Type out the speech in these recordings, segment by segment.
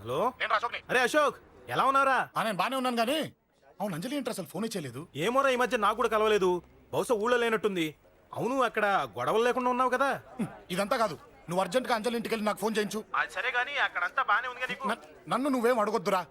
Hello అరే అశోక్, ఎలా ఉన్నారా? నేను బానే ఉన్నాను కానీ అవును అంజలి ఏంటి అసలు ఫోన్ చేయలేదు? ఏమోరా, ఈ మధ్య నాకు కూడా కలవలేదు. బహుశా ఊళ్ళో లేనట్టుంది. అవును, అక్కడ గొడవలు లేకుండా ఉన్నావు కదా? ఇదంతా కాదు, నువ్వు అర్జెంట్ గా అంజలి ఇంటికి వెళ్ళి నాకు ఫోన్ చేయించు. అది సరే గానీ అక్కడంతా బానే ఉంది కదా? నన్ను నువ్వేం అడగొద్దురా.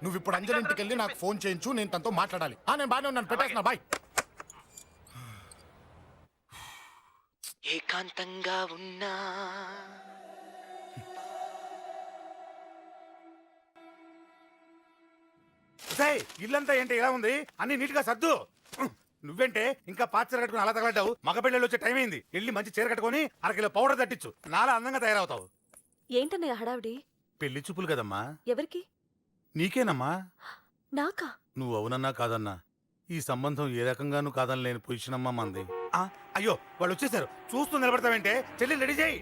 నువ్వు ఇప్పుడు అంజలి ఇంటికి వెళ్ళి నాకు ఫోన్ చేయించు, నేను తనతో మాట్లాడాలి. నేను బానే ఉన్నాను, పెట్టేస్తున్నా, బాయ్. ఏకాంతంగా ఉన్నా ఇల్లంతా ఏంటి ఇలా ఉంది? అన్ని నీట్ గా సర్దు. నువ్వేంటే ఇంకా పాత చీర కట్టుకుని అలా తగలడ్డావు? మగ పిల్లలు వచ్చే టైం అయింది. వెళ్ళి మంచి చీర కట్టుకుని అరకిలో పౌడర్ తట్టించు. నాలా అందంగా తయారవుతావు. ఏంటన్నయ్య హడావిడి? పెళ్లి చూపులు కదమ్మా. ఎవరికి? నీకేనమ్మా. నాకా? నువ్వు అవునన్నా కాదన్నా ఈ సంబంధం ఏ రకంగానూ కాదని లేని పొజిషన్ అమ్మా మంది. అయ్యో, వాళ్ళు వచ్చేసారు. చూస్తూ నిలబడతావేంటే? చెల్లి రెడీ చేయి.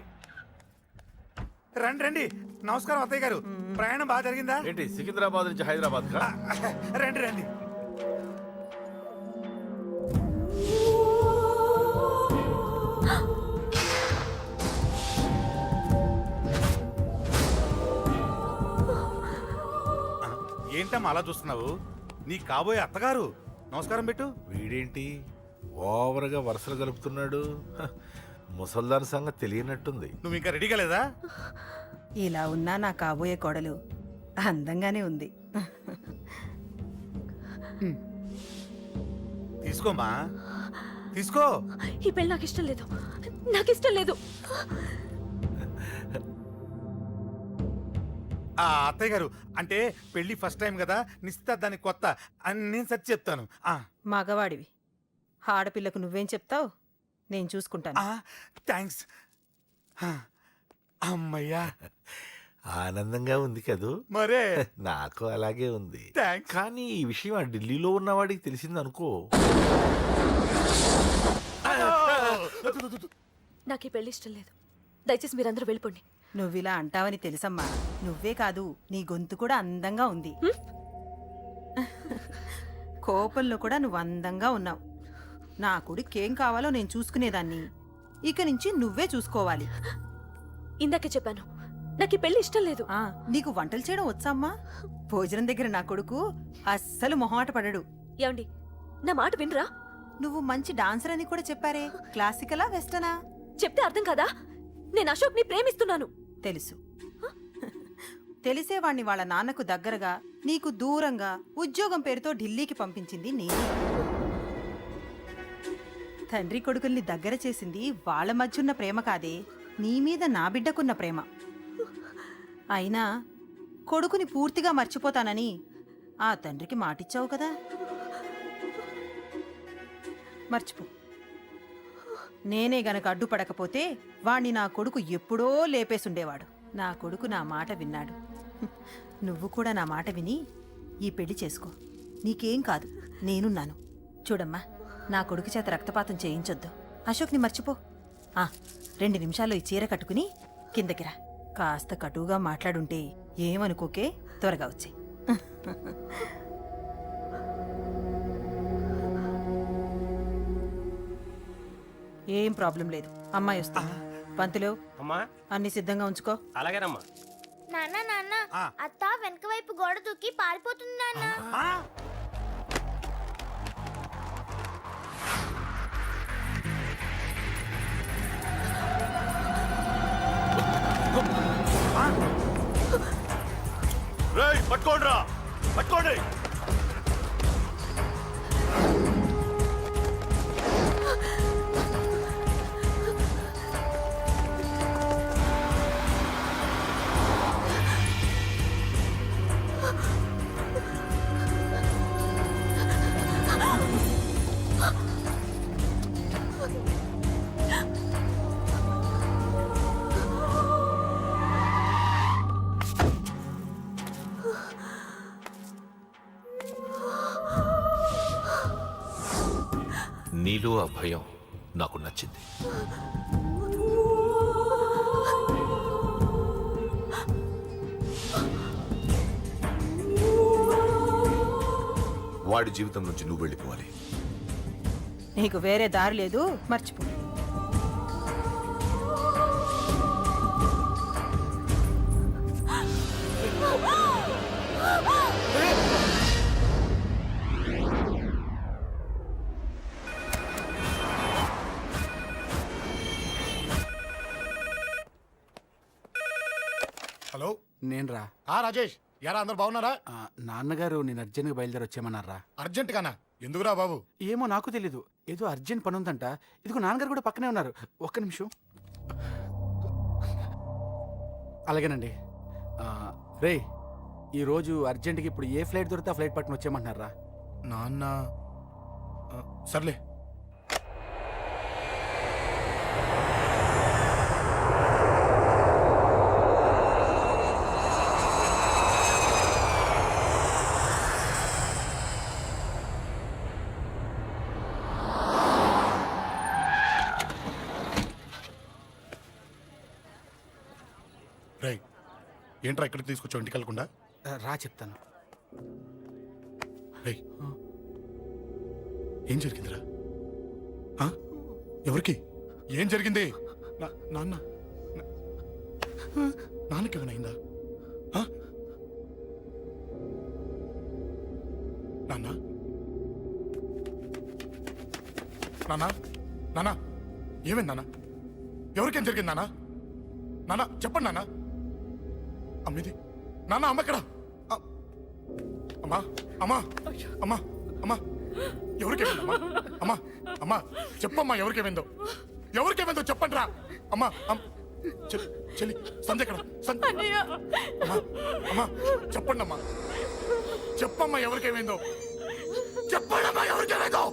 రండి రండి. నమస్కారం అత్తయ్య గారు. ప్రయాణం బాగా జరిగిందా? ఏంటి సికింద్రాబాద్ నుంచి హైదరాబాద్ కా? రండి రండి. ఏంటమ్మా అలా చూస్తున్నావు? నీ కాబోయే అత్తగారు. నమస్కారం పెట్టు. వీడేంటి ఓవర్గా వరుసలు కలుపుతున్నాడు? ముసల్దాన్ సంగతి తెలియనట్టుంది. నువ్వు ఇంకా రెడీ కాలేదా? ఇలా ఉన్నా నా కాబోయే కోడలు అందంగానే ఉంది. తీసుకోమ్మా, తీసుకో. ఈ పెళ్ళి నాకు ఇష్టం లేదు, నాకు ఇష్టం లేదు. అత్తయ్య గారు, అంటే పెళ్లి ఫస్ట్ టైం కదా, నిశ్చితార్థానికి కొత్త అని నేను సచ్చి చెప్తాను. మగవాడివి, ఆడపిల్లకు నువ్వేం చెప్తావు? నేను చూసుకుంటాను. థ్యాంక్స్. అమ్మయ్యా, ఆనందంగా ఉంది కదూ? మరే నాకు అలాగే ఉంది. థ్యాంక్స్. కానీ ఈ విషయం ఆ ఢిల్లీలో ఉన్నవాడికి తెలిసింది అనుకో. నాకు ఈ పెళ్లి ఇష్టం లేదు. దయచేసి మీరందరూ వెళ్ళిపోండి. నువ్విలా అంటావని తెలుసమ్మా. నువ్వే కాదు, నీ గొంతు కూడా అందంగా ఉంది. కోపంలో కూడా నువ్వు అందంగా ఉన్నావు. నా కొడుకేం కావాలో నేను చూసుకునేదాన్ని. ఇక నుంచి నువ్వే చూసుకోవాలి. ఇందాకే చెప్పాను, నాకు ఈ పెళ్లి ఇష్టం లేదు. నీకు వంటలు చేయడం వచ్చామ్మా? భోజనం దగ్గర నా కొడుకు అస్సలు మొహమాట పడడు. ఏమండి, నా మాట వినరా? నువ్వు మంచి డాన్సర్ అని కూడా చెప్పారే. క్లాసికలా వెస్టర్నా? చెప్తే అర్థం కాదా? నేను అశోక్ ని ప్రేమిస్తున్నాను. తెలుసు. తెలిసేవాణ్ణి వాళ్ళ నాన్నకు దగ్గరగా, నీకు దూరంగా ఉద్యోగం పేరుతో ఢిల్లీకి పంపించింది నేనే. తండ్రి కొడుకుల్ని దగ్గర చేసింది వాళ్ళ మధ్యున్న ప్రేమ కాదే, నీ మీద నా బిడ్డకున్న ప్రేమ. అయినా కొడుకుని పూర్తిగా మర్చిపోతానని ఆ తండ్రికి మాటిచ్చావు కదా. మర్చిపో. నేనే గనక అడ్డుపడకపోతే వాణ్ణి నా కొడుకు ఎప్పుడో లేపేసుండేవాడు. నా కొడుకు నా మాట విన్నాడు. నువ్వు కూడా నా మాట విని ఈ పెళ్లి చేసుకో. నీకేం కాదు, నేనున్నాను. చూడమ్మా, నా కొడుకు చేత రక్తపాతం చేయించొద్దు. అశోక్ని మర్చిపో. 2 నిమిషాల్లో ఈ చీర కట్టుకుని కిందకిరా. కాస్త కటువుగా మాట్లాడుంటే ఏమనుకోకే, త్వరగా వచ్చే. ఏం ప్రాబ్లం లేదు, అమ్మాయి వస్తా. పంతులు, అమ్మా అన్ని సిద్ధంగా ఉంచుకో. అలాగేనమ్మా. నాన్న నాన్న, అత్త వెనక వైపు గోడ దూకి పారిపోతుంది నాన్న. పట్టుకోండి, పట్టుకోండి. నీలో ఆ భయం నాకు నచ్చింది. వాడి జీవితం నుంచి నువ్వు వెళ్ళిపోవాలి. నీకు వేరే దారి లేదు, మర్చిపో. హలో నేనురా. రాజేష్ యారా అందరు బాగున్నారా? నాన్నగారు నేను అర్జెంట్గా బయలుదేరి వచ్చేయమన్నారా. అర్జెంట్ గానా? ఎందుకురా బాబు? ఏమో నాకు తెలీదు, ఏదో అర్జెంట్ పని ఉందంట. ఇదిగో నాన్నగారు కూడా పక్కనే ఉన్నారు. ఒక్క నిమిషం. అలాగేనండి. రే, ఈరోజు అర్జెంట్కి ఇప్పుడు ఏ ఫ్లైట్ దొరికితే ఆ ఫ్లైట్ పట్టుకుని వచ్చేయమంటున్నారా. నాన్న సర్లే. రై ఏంట్రా ఇక్కడికి తీసుకొచ్చావు ఇంటికి వెళ్ళకుండా? రా చెప్తాను. రై ఏం జరిగిందిరా? ఆ? ఎవరికి ఏం జరిగింది? నాన్న నాన్నకి ఏమైనా అయిందా? ఆ? నాన్న నాన్న నాన్న ఏమైంది నాన్న? ఎవరికేం జరిగింది నాన్న? నాన్న చెప్పండి నాన్న. అమ్మిది నాన్న అమ్మ ఎక్కడ? అమ్మా అమ్మా అమ్మా అమ్మా ఎవరికేమైందమ్మా? అమ్మా అమ్మా చెప్పమ్మా ఎవరికేమైందో? ఎవరికేమైందో చెప్పండి రా. అమ్మా చెల్లి సంధ్య ఎక్కడ? అమ్మా అమ్మా చెప్పండి అమ్మా. చెప్పమ్మా ఎవరికేమైందో? చెప్పండి అమ్మా ఎవరికేమైందో?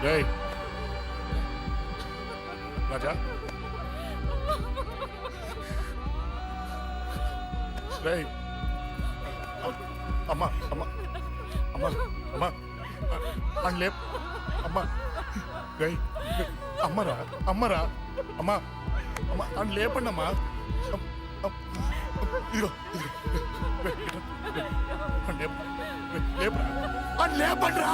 రేయ్ రాజా రేయ్ అమ్మా అమ్మా అమ్మా అమ్మా అని లేప్ అమ్మా. రేయ్ అమ్మరా అమ్మరా అమ్మా అమ్మా అని లేపండి అమ్మా. ఇదిగో అని లేపండి రా.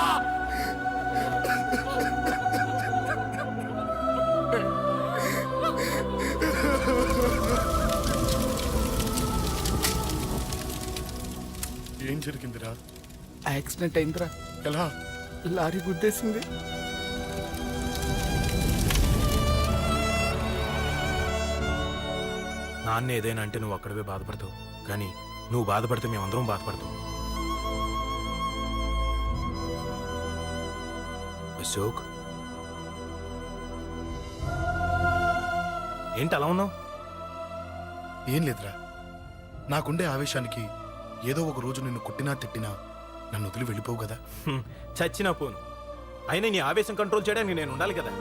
ఏం జరిగిందిరా? యాక్సిడెంట్ అయిందిరా. ఎలా? లారీ గుద్దేసింది. నాన్న ఏదైనా అంటే నువ్వు అక్కడవే బాధపడతావు, కానీ నువ్వు బాధపడితే మేమందరం బాధపడతాం. అశోక్, ఏంటి అలా ఉన్నావు? ఏం లేదురా, నాకుండే ఆవేశానికి ఏదో ఒక రోజు నిన్ను కొట్టినా తిట్టినా నన్ను వదిలి వెళ్ళిపోవు కదా. చచ్చినా పోను, అయినా నీ ఆవేశం కంట్రోల్ చేయడానికి నేను ఉండాలి కదా.